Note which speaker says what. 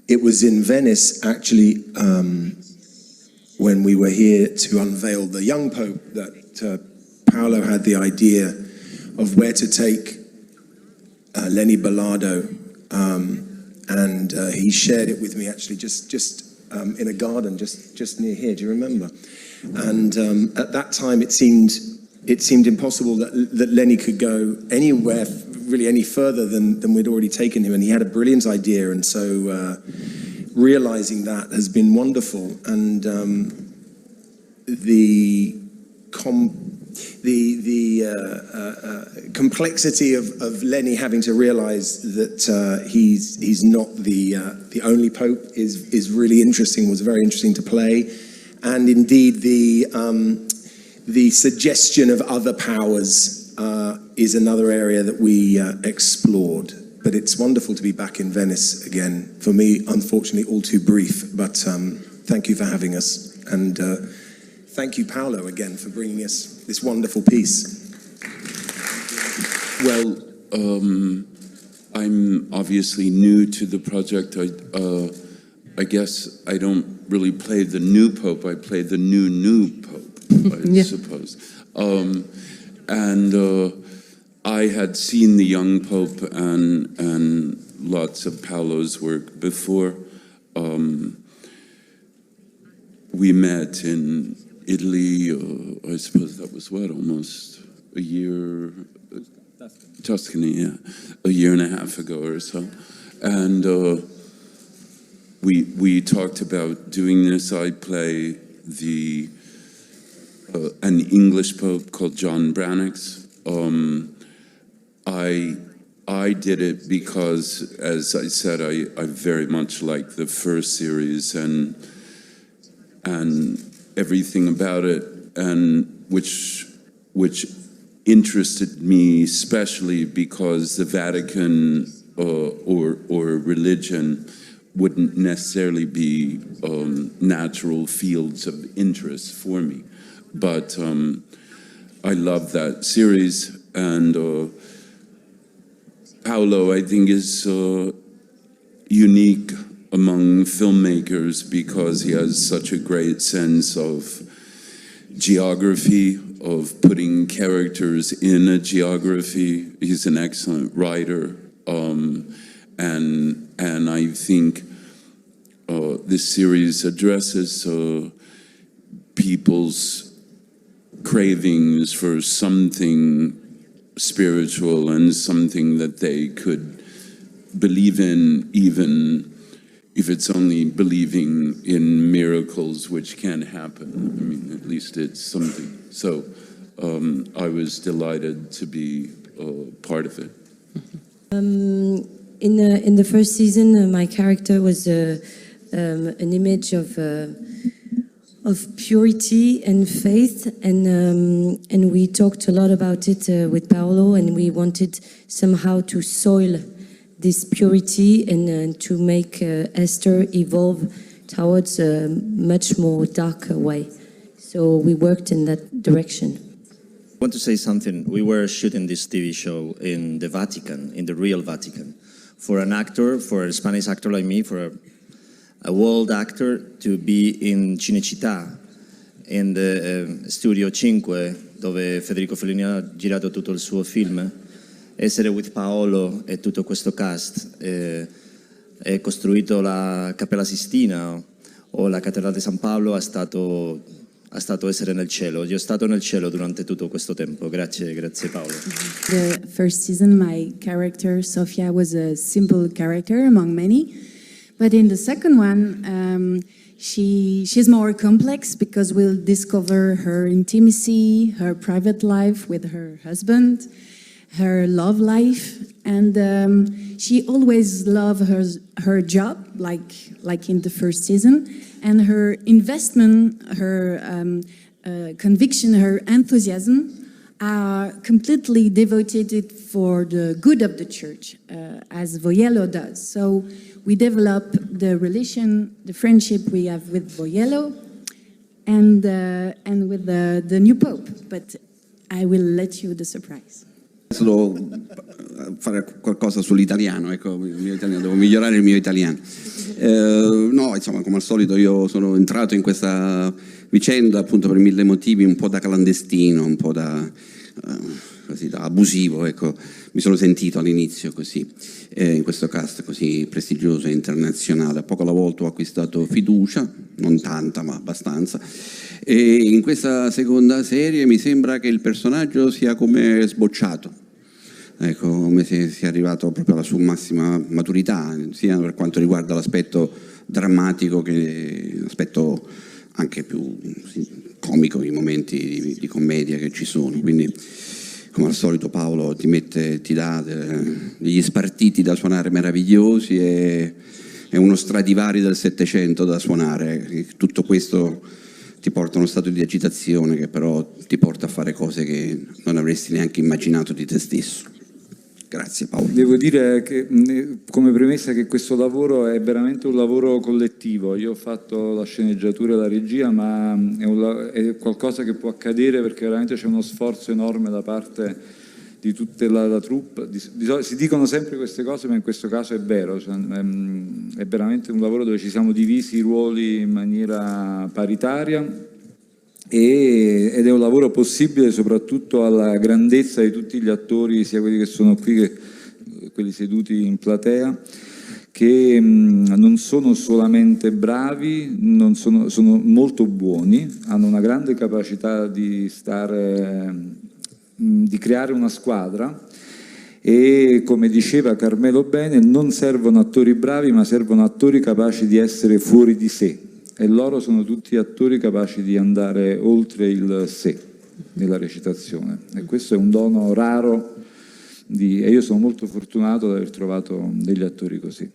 Speaker 1: It was in Venice, actually, when we were here to unveil the young Pope, that Paolo had the idea of where to take Lenny Belardo, and he shared it with me actually just in a garden just near here. Do you remember? And at that time, it seemed impossible that Lenny could go anywhere, really any further than we'd already taken him. And he had a brilliant idea, and so realizing that has been wonderful. And the complexity of Lenny having to realize that he's not the only Pope is really interesting, was very interesting to play. And indeed the suggestion of other powers is another area that we explored. But it's wonderful to be back in Venice again. For me, unfortunately, all too brief, but thank you for having us. And thank you, Paolo, again, for bringing us this wonderful piece.
Speaker 2: Well, I'm obviously new to the project. I guess I don't really play the new Pope. I play the new Pope, I suppose. And I had seen the young Pope and lots of Paolo's work before. We met in Italy, I suppose that was what, almost a year, Tuscany, yeah, a year and a half ago or so. And we talked about doing this. I play an English Pope called John Brannox. I did it because, as I said, I very much like the first series and everything about it, and which interested me especially because the Vatican or religion wouldn't necessarily be natural fields of interest for me, but I love that series. And Paolo, I think, is unique among filmmakers because he has such a great sense of geography, of putting characters in a geography. He's an excellent writer, and I think this series addresses people's cravings for something spiritual and something that they could believe in, even if it's only believing in miracles which can happen. I mean, at least it's something. So I was delighted to be part of it.
Speaker 3: In the first season, my character was an image of purity and faith, and we talked a lot about it with Paolo, and we wanted somehow to soil this purity and to make Esther evolve towards a much more darker way. So we worked in that direction.
Speaker 4: I want to say something. We were shooting this TV show in the Vatican, in the real Vatican. For an actor, for a Spanish actor like me, for a world actor to be in Cinecittà, in the Studio 5, dove Federico Fellini ha girato tutto il suo film, essere with Paolo e tutto questo cast, e costruito la Cappella Sistina o la Cattedrale di San Paolo, ha stato essere nel cielo. Io ho stato nel cielo durante tutto questo tempo. Grazie Paolo.
Speaker 5: The first season, my character, Sofia, was a simple character among many. But in the second one, she's more complex because we'll discover her intimacy, her private life with her husband, her love life, and she always loved her job, like in the first season, and her investment, her conviction, her enthusiasm are completely devoted for the good of the church, as Voiello does. So we develop the relation, the friendship we have with Voiello and with the new Pope. But I will let you the surprise.
Speaker 6: Devo fare qualcosa sull'italiano, ecco, il mio italiano, devo migliorare il mio italiano. No, insomma, come al solito io sono entrato in questa vicenda appunto per mille motivi, un po' da clandestino, un po' da, così, da abusivo, ecco. Mi sono sentito all'inizio così, in questo cast così prestigioso e internazionale. A poco alla volta ho acquistato fiducia, non tanta ma abbastanza, e in questa seconda serie mi sembra che il personaggio sia come sbocciato, ecco, come se sia arrivato proprio alla sua massima maturità, sia per quanto riguarda l'aspetto drammatico che l'aspetto anche più comico, i momenti di commedia che ci sono. Quindi, come al solito, Paolo ti dà degli spartiti da suonare meravigliosi e uno Stradivari del Settecento da suonare. Tutto questo ti porta a uno stato di agitazione che però ti porta a fare cose che non avresti neanche immaginato di te stesso. Grazie Paolo.
Speaker 7: Devo dire che, come premessa, che questo lavoro è veramente un lavoro collettivo. Io ho fatto la sceneggiatura e la regia, ma è qualcosa che può accadere perché veramente c'è uno sforzo enorme da parte di tutta la troupe. Si dicono sempre queste cose, ma in questo caso è vero, cioè, è veramente un lavoro dove ci siamo divisi i ruoli in maniera paritaria, ed è un lavoro possibile soprattutto alla grandezza di tutti gli attori, sia quelli che sono qui che quelli seduti in platea, che non sono solamente bravi, sono molto buoni, hanno una grande capacità di creare una squadra, e come diceva Carmelo bene, non servono attori bravi ma servono attori capaci di essere fuori di sé. E loro sono tutti attori capaci di andare oltre il sé nella recitazione, e questo è un dono raro e io sono molto fortunato ad aver trovato degli attori così.